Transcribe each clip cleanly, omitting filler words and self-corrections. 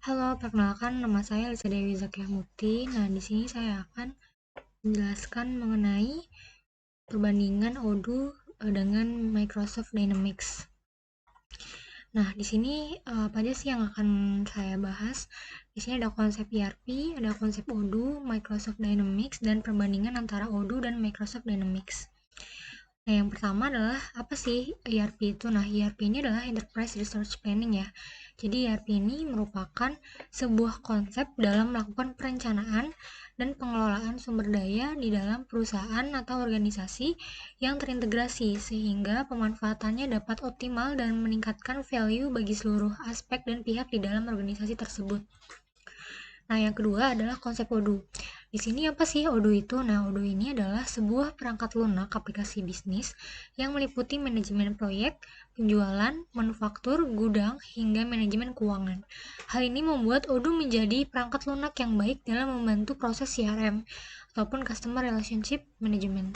Halo, perkenalkan nama saya Lisa Dewi Zakia Mukti. Nah, di sini saya akan menjelaskan mengenai perbandingan Odoo dengan Microsoft Dynamics. Nah, di sini apa aja sih yang akan saya bahas? Di sini ada konsep ERP, ada konsep Odoo, Microsoft Dynamics, dan perbandingan antara Odoo dan Microsoft Dynamics. Nah, yang pertama adalah apa sih ERP itu? Nah, ERP ini adalah Enterprise Resource Planning ya. Jadi ERP ini merupakan sebuah konsep dalam melakukan perencanaan dan pengelolaan sumber daya di dalam perusahaan atau organisasi yang terintegrasi sehingga pemanfaatannya dapat optimal dan meningkatkan value bagi seluruh aspek dan pihak di dalam organisasi tersebut. Nah, yang kedua adalah konsep Odoo. Di sini apa sih Odoo itu? Nah, Odoo ini adalah sebuah perangkat lunak aplikasi bisnis yang meliputi manajemen proyek, penjualan, manufaktur, gudang, hingga manajemen keuangan. Hal ini membuat Odoo menjadi perangkat lunak yang baik dalam membantu proses CRM ataupun Customer Relationship Management.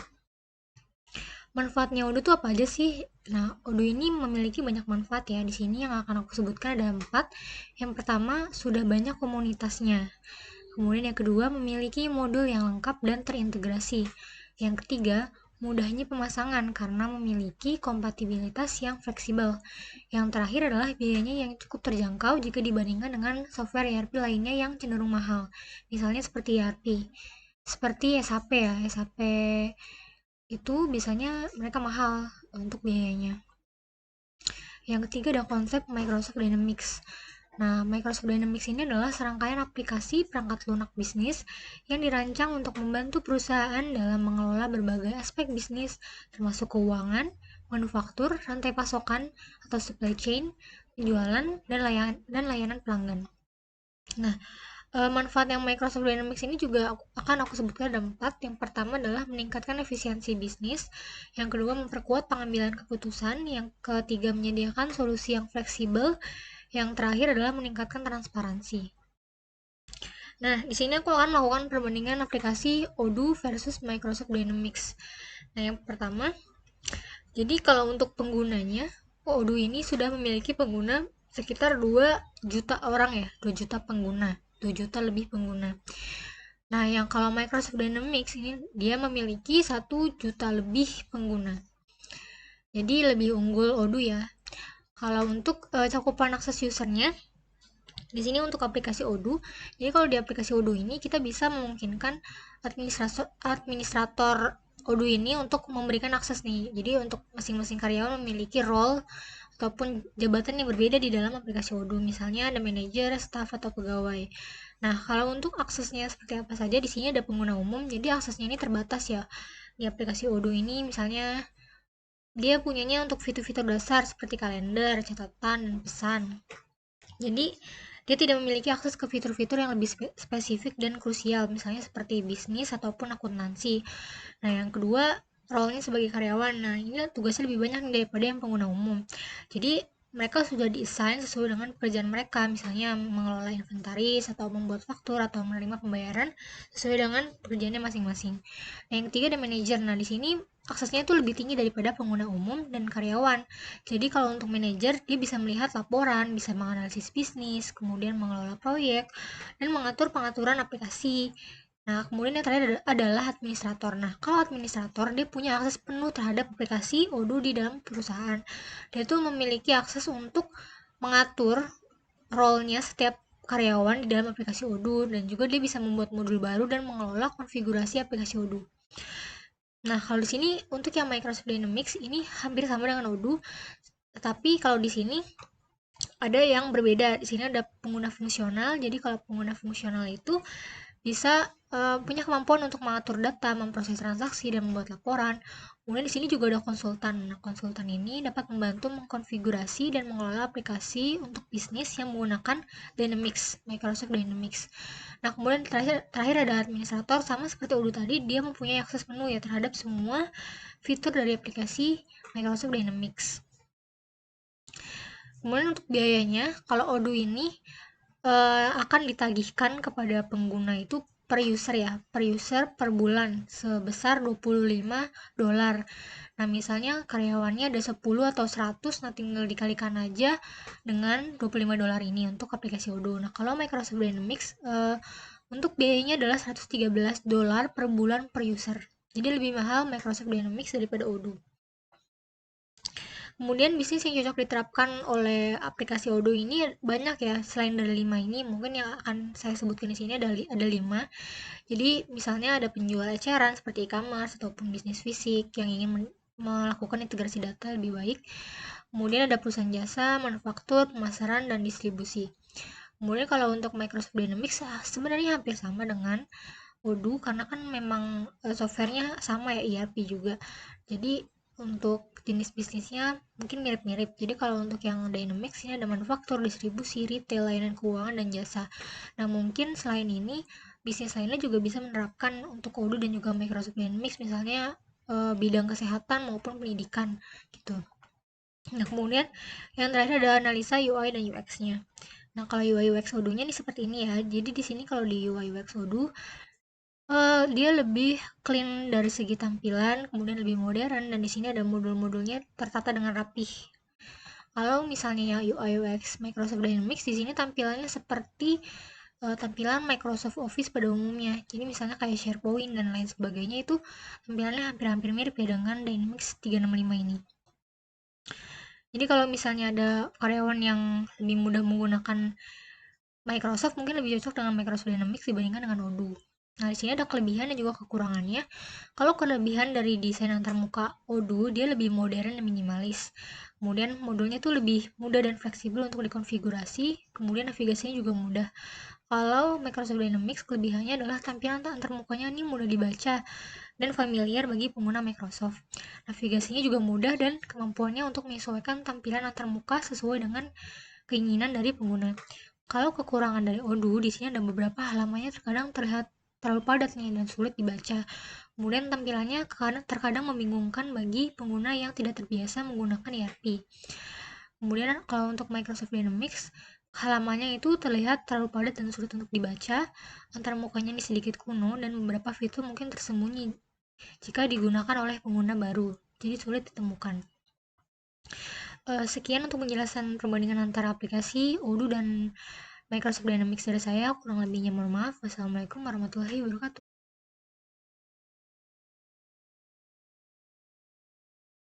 Manfaatnya Odoo tuh apa aja sih? Nah, Odoo ini memiliki banyak manfaat ya. Di sini yang akan aku sebutkan ada 4. Yang pertama, sudah banyak komunitasnya. Kemudian yang kedua, memiliki modul yang lengkap dan terintegrasi. Yang ketiga, mudahnya pemasangan karena memiliki kompatibilitas yang fleksibel. Yang terakhir adalah biayanya yang cukup terjangkau jika dibandingkan dengan software ERP lainnya yang cenderung mahal. Misalnya seperti ERP. Seperti SAP ya, SAP itu biasanya mereka mahal untuk biayanya. Yang ketiga ada konsep Microsoft Dynamics. Nah, Microsoft Dynamics ini adalah serangkaian aplikasi perangkat lunak bisnis yang dirancang untuk membantu perusahaan dalam mengelola berbagai aspek bisnis, termasuk keuangan, manufaktur, rantai pasokan atau supply chain, penjualan, dan layanan pelanggan. Nah, manfaat yang Microsoft Dynamics ini juga akan aku sebutkan ada 4. Yang pertama adalah meningkatkan efisiensi bisnis, yang kedua memperkuat pengambilan keputusan, yang ketiga menyediakan solusi yang fleksibel, yang terakhir adalah meningkatkan transparansi. Nah, di sini aku akan melakukan perbandingan aplikasi Odoo versus Microsoft Dynamics. Nah, yang pertama, jadi kalau untuk penggunanya, Odoo ini sudah memiliki pengguna sekitar 2 juta orang ya, 2 juta pengguna, 2 juta lebih pengguna. Nah, yang kalau Microsoft Dynamics ini dia memiliki 1 juta lebih pengguna. Jadi lebih unggul Odoo ya. Kalau untuk cakupan akses usernya, di sini untuk aplikasi Odoo, jadi kalau di aplikasi Odoo ini kita bisa memungkinkan administrator Odoo ini untuk memberikan akses nih. Jadi untuk masing-masing karyawan memiliki role ataupun jabatan yang berbeda di dalam aplikasi Odoo. Misalnya ada manajer, staff atau pegawai. Nah, kalau untuk aksesnya seperti apa saja, di sini ada pengguna umum, jadi aksesnya ini terbatas ya. Di aplikasi Odoo ini misalnya dia punyanya untuk fitur-fitur dasar seperti kalender, catatan, dan pesan. Jadi, dia tidak memiliki akses ke fitur-fitur yang lebih spesifik dan krusial, misalnya seperti bisnis ataupun akuntansi. Nah, yang kedua, role-nya sebagai karyawan. Nah, ini tugasnya lebih banyak daripada yang pengguna umum. Jadi, mereka sudah diassign sesuai dengan pekerjaan mereka, misalnya mengelola inventaris atau membuat faktur atau menerima pembayaran sesuai dengan pekerjaannya masing-masing. Nah, yang ketiga ada manajer. Nah, di sini aksesnya itu lebih tinggi daripada pengguna umum dan karyawan. Jadi kalau untuk manajer, dia bisa melihat laporan, bisa menganalisis bisnis, kemudian mengelola proyek, dan mengatur pengaturan aplikasi. Nah, kemudian yang terakhir adalah administrator. Nah, kalau administrator, dia punya akses penuh terhadap aplikasi Odoo di dalam perusahaan. Dia tuh memiliki akses untuk mengatur role-nya setiap karyawan di dalam aplikasi Odoo, dan juga dia bisa membuat modul baru dan mengelola konfigurasi aplikasi Odoo. Nah, kalau di sini untuk yang Microsoft Dynamics ini hampir sama dengan Odoo, tetapi kalau di sini ada yang berbeda. Di sini ada pengguna fungsional. Jadi kalau pengguna fungsional itu bisa punya kemampuan untuk mengatur data, memproses transaksi, dan membuat laporan. Kemudian di sini juga ada konsultan. Nah, konsultan ini dapat membantu mengkonfigurasi dan mengelola aplikasi untuk bisnis yang menggunakan Dynamics, Microsoft Dynamics. Nah, kemudian terakhir ada administrator, sama seperti Odoo tadi, dia mempunyai akses penuh ya terhadap semua fitur dari aplikasi Microsoft Dynamics. Kemudian untuk biayanya, kalau Odoo ini akan ditagihkan kepada pengguna itu per user ya, per user per bulan sebesar $25. Nah, misalnya karyawannya ada 10 atau 100, nah tinggal dikalikan aja dengan $25 ini untuk aplikasi Odoo. Nah, kalau Microsoft Dynamics untuk biayanya adalah $113 per bulan per user. Jadi lebih mahal Microsoft Dynamics daripada Odoo. Kemudian bisnis yang cocok diterapkan oleh aplikasi Odoo ini banyak ya, selain dari 5 ini, mungkin yang akan saya sebutkan di sini ada 5. Jadi misalnya ada penjual eceran seperti e-commerce ataupun bisnis fisik yang ingin melakukan integrasi data lebih baik. Kemudian ada perusahaan jasa, manufaktur, pemasaran, dan distribusi. Kemudian kalau untuk Microsoft Dynamics sebenarnya hampir sama dengan Odoo karena kan memang softwarenya sama ya, ERP juga. Jadi untuk jenis bisnisnya mungkin mirip-mirip. Jadi kalau untuk yang Dynamics ini ada manufaktur, distribusi, retail, layanan keuangan, dan jasa. Nah, mungkin selain ini bisnis lainnya juga bisa menerapkan untuk Odoo dan juga Microsoft Dynamics, misalnya bidang kesehatan maupun pendidikan gitu. Nah, kemudian yang terakhir ada analisa UI dan UX-nya. Nah, kalau UI UX Odoo-nya ini seperti ini ya. Jadi di sini kalau di UI UX Odoo dia lebih clean dari segi tampilan, kemudian lebih modern, dan di sini ada modul-modulnya tertata dengan rapih. Kalau misalnya UI UX Microsoft Dynamics, di sini tampilannya seperti tampilan Microsoft Office pada umumnya. Jadi misalnya kayak SharePoint dan lain sebagainya itu tampilannya hampir-hampir mirip ya dengan Dynamics 365 ini. Jadi kalau misalnya ada karyawan yang lebih mudah menggunakan Microsoft, mungkin lebih cocok dengan Microsoft Dynamics dibandingkan dengan Odoo. Nah, di sini ada kelebihan dan juga kekurangannya. Kalau kelebihan dari desain antarmuka Odoo, dia lebih modern dan minimalis. Kemudian modulnya tuh lebih mudah dan fleksibel untuk dikonfigurasi, kemudian navigasinya juga mudah. Kalau Microsoft Dynamics, kelebihannya adalah tampilan antarmukanya ini mudah dibaca dan familiar bagi pengguna Microsoft. Navigasinya juga mudah dan kemampuannya untuk menyesuaikan tampilan antarmuka sesuai dengan keinginan dari pengguna. Kalau kekurangan dari Odoo, di sini ada beberapa halamannya terkadang terlihat terlalu padat nih dan sulit dibaca. Kemudian tampilannya terkadang membingungkan bagi pengguna yang tidak terbiasa menggunakan ERP. Kemudian kalau untuk Microsoft Dynamics, halamannya itu terlihat terlalu padat dan sulit untuk dibaca, antarmukanya ini sedikit kuno, dan beberapa fitur mungkin tersembunyi jika digunakan oleh pengguna baru, jadi sulit ditemukan. Sekian untuk penjelasan perbandingan antara aplikasi Odoo dan Microsoft Dynamics dari saya. Kurang lebihnya mohon maaf. Wassalamualaikum warahmatullahi wabarakatuh.